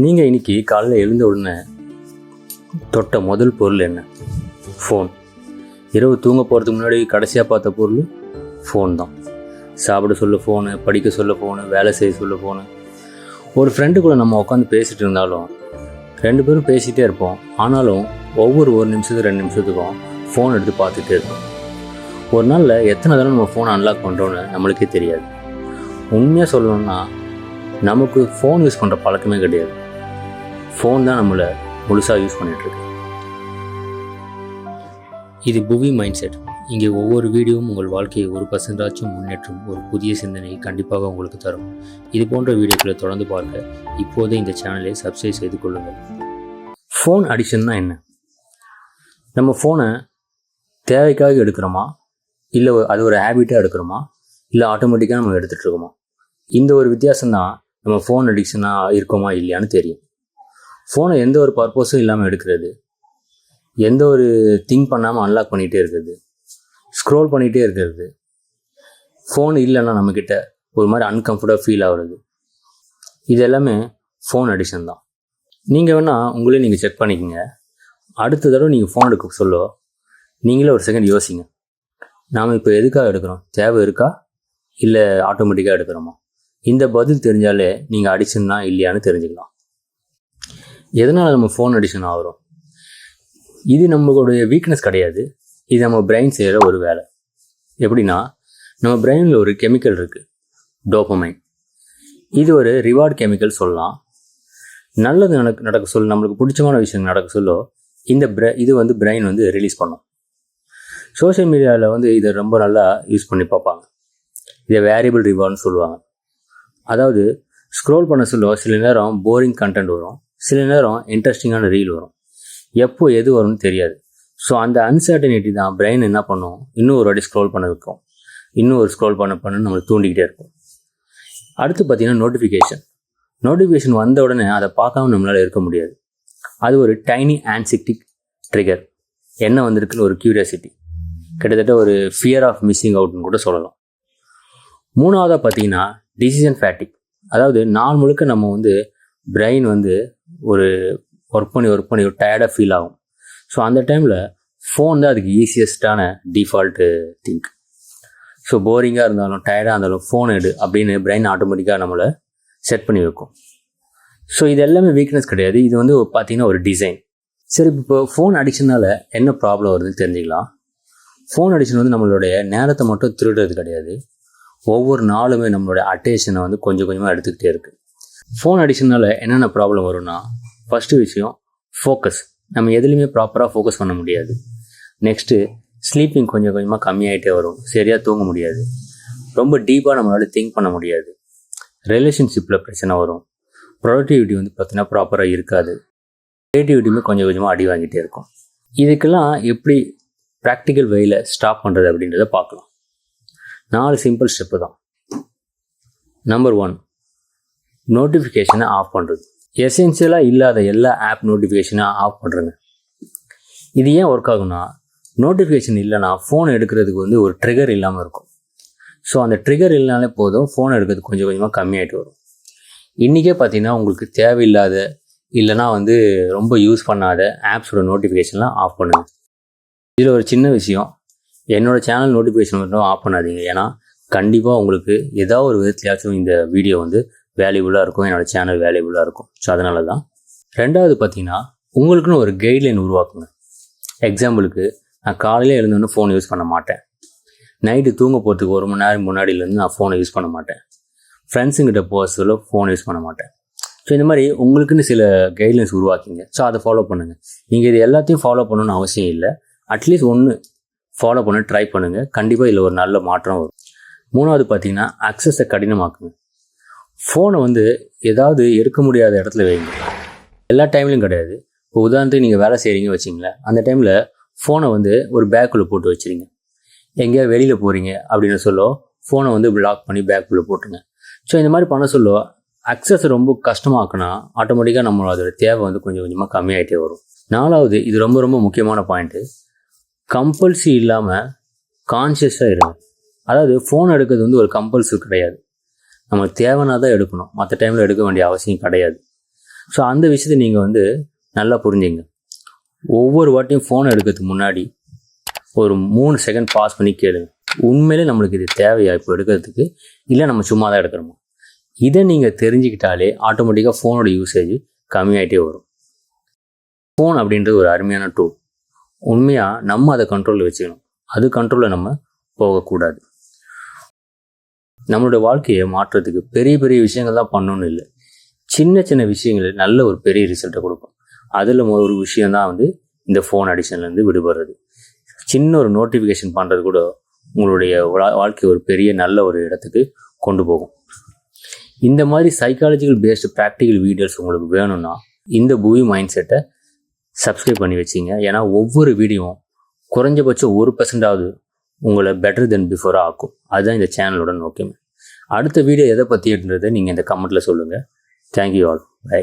நீங்கள் இன்றைக்கி காலையில் எழுந்த உடனே தொட்ட முதல் பொருள் என்ன? ஃபோன். இரவு தூங்க போகிறதுக்கு முன்னாடி கடைசியாக பார்த்த பொருள் ஃபோன் தான். சாப்பிட சொல்ல ஃபோனு, படிக்க சொல்ல ஃபோனு, வேலை செய்ய சொல்ல ஃபோனு. ஒரு ஃப்ரெண்டு கூட நம்ம உட்காந்து பேசிகிட்டு இருந்தாலும் 2 பேரும் பேசிகிட்டே இருப்போம். ஆனாலும் ஒவ்வொரு 1 நிமிஷத்துக்கு 2 நிமிஷத்துக்கும் ஃபோன் எடுத்து பார்த்துட்டே இருப்போம். ஒரு நாளில் எத்தனை தடவை நம்ம ஃபோனை அன்லாக் பண்ணுறோன்னு நம்மளுக்கே தெரியாது. உண்மையாக சொல்லணும்னா நமக்கு ஃபோன் யூஸ் பண்ணுற பழக்கமே கிடையாது. ஃபோன் தான் நம்மளை முழுசாக யூஸ் பண்ணிகிட்ருக்கு. இது புவி மைண்ட் செட். இங்கே ஒவ்வொரு வீடியோவும் உங்கள் வாழ்க்கையை 1% முன்னேற்றும் ஒரு புதிய சிந்தனையை கண்டிப்பாக உங்களுக்கு தரும். இது போன்ற வீடியோக்களை தொடர்ந்து பார்க்க இப்போதே இந்த சேனலை சப்ஸ்கிரைப் செய்து கொள்ளுங்கள். ஃபோன் அடிக்ஷன்னா என்ன? நம்ம ஃபோனை தேவைக்காக எடுக்கிறோமா, இல்லை அது ஒரு ஹேபிட்டாக எடுக்கிறோமா, இல்லை ஆட்டோமேட்டிக்காக நம்ம எடுத்துகிட்ருக்கோமா? இந்த ஒரு வித்தியாசம்தான் நம்ம ஃபோன் அடிக்ஷனாக இருக்கோமா இல்லையான்னு தெரியும். ஃபோனை எந்த ஒரு பர்பஸும் இல்லாமல் எடுக்கிறது, எந்த ஒரு திங்க் பண்ணாமல் அன்லாக் பண்ணிகிட்டே இருக்கிறது, ஸ்க்ரோல் பண்ணிகிட்டே இருக்கிறது, ஃபோன் இல்லைன்னா நம்மக்கிட்ட ஒரு மாதிரி அன்கம்ஃபர்டபுளாக ஃபீல் ஆகுறது, இது எல்லாமே ஃபோன் அடிக்ஷன் தான். நீங்கள் வேணால் உங்களே நீங்கள் செக் பண்ணிக்கோங்க. அடுத்த தடவை நீங்கள் ஃபோன் எடுக்க சொல்ல நீங்களே ஒரு செகண்ட் யோசிங்க. நாம் இப்போ எதுக்காக எடுக்கிறோம்? தேவை இருக்கா இல்லை ஆட்டோமேட்டிக்காக எடுக்கிறோமா? இந்த பதில் தெரிஞ்சாலே நீங்கள் அடிக்ஷன் தான் இல்லையான்னு தெரிஞ்சுக்கலாம். எதனால் நம்ம ஃபோன் அடிக்ஷன் ஆகிறோம்? இது நம்மளுடைய வீக்னஸ் கிடையாது. இது நம்ம பிரெயின் செய்கிற ஒரு வேலை. எப்படின்னா, நம்ம பிரெயினில் ஒரு கெமிக்கல் இருக்குது, டோபமைன். இது ஒரு ரிவார்ட் கெமிக்கல் சொல்லலாம். நல்லது நடக்க சொல்ல, நம்மளுக்கு பிடிச்சமான விஷயம் நடக்க சொல்ல இது வந்து பிரெயின் வந்து ரிலீஸ் பண்ணும். சோஷியல் மீடியாவில் இதை ரொம்ப நல்லா யூஸ் பண்ணி பார்ப்பாங்க. இதை வேரியபிள் ரிவார்ட்னு சொல்லுவாங்க. அதாவது ஸ்க்ரோல் பண்ண சொல்ல சில நேரம் போரிங் கண்டென்ட் வரும், சில நேரம் இன்ட்ரெஸ்டிங்கான ரீல் வரும். எப்போ எது வரும்னு தெரியாது. ஸோ அந்த அன்சர்டனிட்டி தான் பிரெயின் என்ன பண்ணும், இன்னும் ஒரு வாட்டி ஸ்க்ரோல் பண்ண வைக்கும், இன்னும் ஒரு ஸ்க்ரோல் பண்ண நம்மளை தூண்டிக்கிட்டே இருக்கும். அடுத்து பார்த்திங்கன்னா நோட்டிஃபிகேஷன் வந்த உடனே அதை பார்க்காம நம்மளால் இருக்க முடியாது. அது ஒரு டைனி ஆன்சிக்டிக் ட்ரிகர். என்ன வந்திருக்குன்னு ஒரு க்யூரியாசிட்டி, கிட்டத்தட்ட ஒரு ஃபியர் ஆஃப் மிஸ்ஸிங் அவுட்னு கூட சொல்லலாம். மூணாவதாக பார்த்திங்கன்னா டிசிஷன் ஃபேட்டிக். அதாவது நாள் முழுக்க நம்ம பிரெயின் ஒரு ஒர்க் பண்ணி ஒரு டயர்டாக ஃபீல் ஆகும். ஸோ அந்த டைமில் ஃபோன் தான் அதுக்கு ஈஸியஸ்டான டிஃபால்ட்டு திங்க். ஸோ போரிங்காக இருந்தாலும் டயர்டாக இருந்தாலும் ஃபோன் எடு அப்படின்னு பிரெயின் ஆட்டோமேட்டிக்காக நம்மளை செட் பண்ணி வைக்கும். ஸோ இது எல்லாமே வீக்னஸ் கிடையாது. இது பார்த்திங்கன்னா ஒரு டிசைன். சரி, இப்போ ஃபோன் அடிக்ஷனால் என்ன ப்ராப்ளம் வருதுன்னு தெரிஞ்சுக்கலாம். ஃபோன் அடிக்ஷன் நம்மளுடைய நேரத்தை மட்டும் திருடுறது கிடையாது. ஒவ்வொரு நாளுமே நம்மளுடைய அட்டென்ஷனை கொஞ்சம் கொஞ்சமாக எடுத்துக்கிட்டே இருக்குது. ஃபோன் அடிக்ஷனால் என்னென்ன ப்ராப்ளம் வரும்னா, ஃபஸ்ட்டு விஷயம் ஃபோக்கஸ். நம்ம எதுலேயுமே ப்ராப்பராக ஃபோக்கஸ் பண்ண முடியாது. நெக்ஸ்ட்டு ஸ்லீப்பிங் கொஞ்சம் கொஞ்சமாக கம்மியாகிட்டே வரும், சரியாக தூங்க முடியாது, ரொம்ப டீப்பாக நம்மளால் திங்க் பண்ண முடியாது, ரிலேஷன்ஷிப்பில் பிரச்சனை வரும், ப்ரொடக்டிவிட்டி பார்த்திங்கன்னா ப்ராப்பராக இருக்காது, க்ரியேட்டிவிட்டியுமே கொஞ்சம் கொஞ்சமாக அடி வாங்கிட்டே இருக்கும். இதுக்கெல்லாம் எப்படி ப்ராக்டிக்கல் வேயில் ஸ்டாப் பண்ணுறது அப்படின்றத பார்க்கலாம். 4 சிம்பிள் ஸ்டெப்பு தான். நம்பர் 1, நோட்டிஃபிகேஷனை ஆஃப் பண்ணுறது. எசென்ஷியலாக இல்லாத எல்லா ஆப் நோட்டிஃபிகேஷனாக ஆஃப் பண்ணுறேங்க. இது ஏன் ஒர்க் ஆகும்னா, நோட்டிஃபிகேஷன் இல்லைனா ஃபோன் எடுக்கிறதுக்கு ஒரு ட்ரிகர் இல்லாமல் இருக்கும். ஸோ அந்த ட்ரிகர் இல்லைனாலே போதும், ஃபோன் எடுக்கிறது கொஞ்சம் கொஞ்சமாக கம்மியாகிட்டு வரும். இன்றைக்கே பார்த்தீங்கன்னா உங்களுக்கு தேவையில்லாத இல்லைனா ரொம்ப யூஸ் பண்ணாத ஆப்ஸோட நோட்டிஃபிகேஷன்லாம் ஆஃப் பண்ணுங்கள். இதில் ஒரு சின்ன விஷயம், என்னோடய சேனல் நோட்டிஃபிகேஷன் மட்டும் ஆஃப் பண்ணாதீங்க. ஏன்னா கண்டிப்பாக உங்களுக்கு ஏதாவது ஒரு விதத்துலையாச்சும் இந்த வீடியோ வேல்யூபுளாக இருக்கும், என்னோடய சேனல் வேல்யூபுளாக இருக்கும். ஸோ அதனால தான். 2வது பார்த்திங்கன்னா, உங்களுக்குன்னு ஒரு கைட்லைன் உருவாக்குங்க. எக்ஸாம்பிளுக்கு, நான் காலையில் எழுந்தோன்னு ஃபோன் யூஸ் பண்ண மாட்டேன், நைட்டு தூங்க போகிறதுக்கு 1 மணி நேரம் முன்னாடியிலேருந்து நான் ஃபோனை யூஸ் பண்ண மாட்டேன், ஃப்ரெண்ட்ஸுங்கிட்ட போக சொல்ல ஃபோன் யூஸ் பண்ண மாட்டேன். ஸோ இந்த மாதிரி உங்களுக்குன்னு சில கைட்லைன்ஸ் உருவாக்கிங்க. ஸோ அதை ஃபாலோ பண்ணுங்கள். நீங்கள் இது எல்லாத்தையும் ஃபாலோ பண்ணணும்னு அவசியம் இல்லை. அட்லீஸ்ட் ஒன்று ஃபாலோ பண்ண ட்ரை பண்ணுங்கள். கண்டிப்பாக இதில் ஒரு நல்ல மாற்றம் வரும். 3வது பார்த்திங்கன்னா, அக்சஸை கடினமாக்குங்க. ஃபோனை ஏதாவது எடுக்க முடியாத இடத்துல வைங்க. எல்லா டைம்லையும் கிடையாது. இப்போ உதாரணத்துக்கு நீங்கள் வேலை செய்கிறீங்க வச்சிங்களேன், அந்த டைமில் ஃபோனை ஒரு பேக்குள்ளே போட்டு வச்சுருங்க. எங்கேயாவது வெளியில் போகிறீங்க அப்படின்னு சொல்ல ஃபோனை பிளாக் பண்ணி பேக்குள்ளே போட்டுருங்க. ஸோ இந்த மாதிரி பண்ண சொல்ல அக்சஸ் ரொம்ப கஷ்டமாக்குனா ஆட்டோமேட்டிக்காக நம்ம அதோட தேவை கொஞ்சம் கொஞ்சமாக கம்மியாகிட்டே வரும். 4வது, இது ரொம்ப ரொம்ப முக்கியமான பாயிண்ட்டு, கம்பல்சி இல்லாமல் கான்ஷியஸாக இருங்க. அதாவது ஃபோன் எடுக்கிறது ஒரு கம்பல்சிவ் கிடையாது. நமக்கு தேவைன்னா தான் எடுக்கணும், மற்ற டைமில் எடுக்க வேண்டிய அவசியம் கிடையாது. ஸோ அந்த விஷயத்தை நீங்கள் நல்லா புரிஞ்சுங்க. ஒவ்வொரு வாட்டியும் ஃபோன் எடுக்கிறதுக்கு முன்னாடி ஒரு 3 செகண்ட் பாஸ் பண்ணி கேளுங்க, உண்மையிலே நம்மளுக்கு இது தேவையா இப்போ எடுக்கிறதுக்கு, இல்லை நம்ம சும்மா தான் எடுக்கிறோமா? இதை நீங்கள் தெரிஞ்சுக்கிட்டாலே ஆட்டோமேட்டிக்காக ஃபோனோட யூசேஜ் கம்மியாகிட்டே வரும். ஃபோன் அப்படின்றது ஒரு அருமையான டூல். உண்மையாக நம்ம அதை கண்ட்ரோலில் வச்சுக்கணும், அது கண்ட்ரோலில் நம்ம போகக்கூடாது. நம்மளோட வாழ்க்கையை மாற்றுறதுக்கு பெரிய பெரிய விஷயங்கள் தான் பண்ணணும்னு இல்லை, சின்ன சின்ன விஷயங்கள் நல்ல ஒரு பெரிய ரிசல்ட்டை கொடுக்கும். அதில் ஒரு விஷயந்தான் இந்த ஃபோன் அடிக்ஷன்லேருந்து விடுபடுறது. சின்ன ஒரு நோட்டிஃபிகேஷன் பண்ணுறது கூட உங்களுடைய வாழ்க்கையை ஒரு பெரிய நல்ல ஒரு இடத்துக்கு கொண்டு போகும். இந்த மாதிரி சைக்காலஜிக்கல் பேஸ்டு ப்ராக்டிக்கல் வீடியோஸ் உங்களுக்கு வேணும்னா இந்த பூவி மைண்ட் செட்டை சப்ஸ்கிரைப் பண்ணி வச்சிங்க. ஏன்னா ஒவ்வொரு வீடியோவும் குறைஞ்சபட்சம் 1% உங்களை பெட்டர் தென் பிஃபோராக ஆக்கும். அதுதான் இந்த சேனலோட நோக்கம். அடுத்த வீடியோ எதை பற்றின்றதை நீங்கள் இந்த கமெண்ட்டில் சொல்லுங்கள். Thank you all. பை.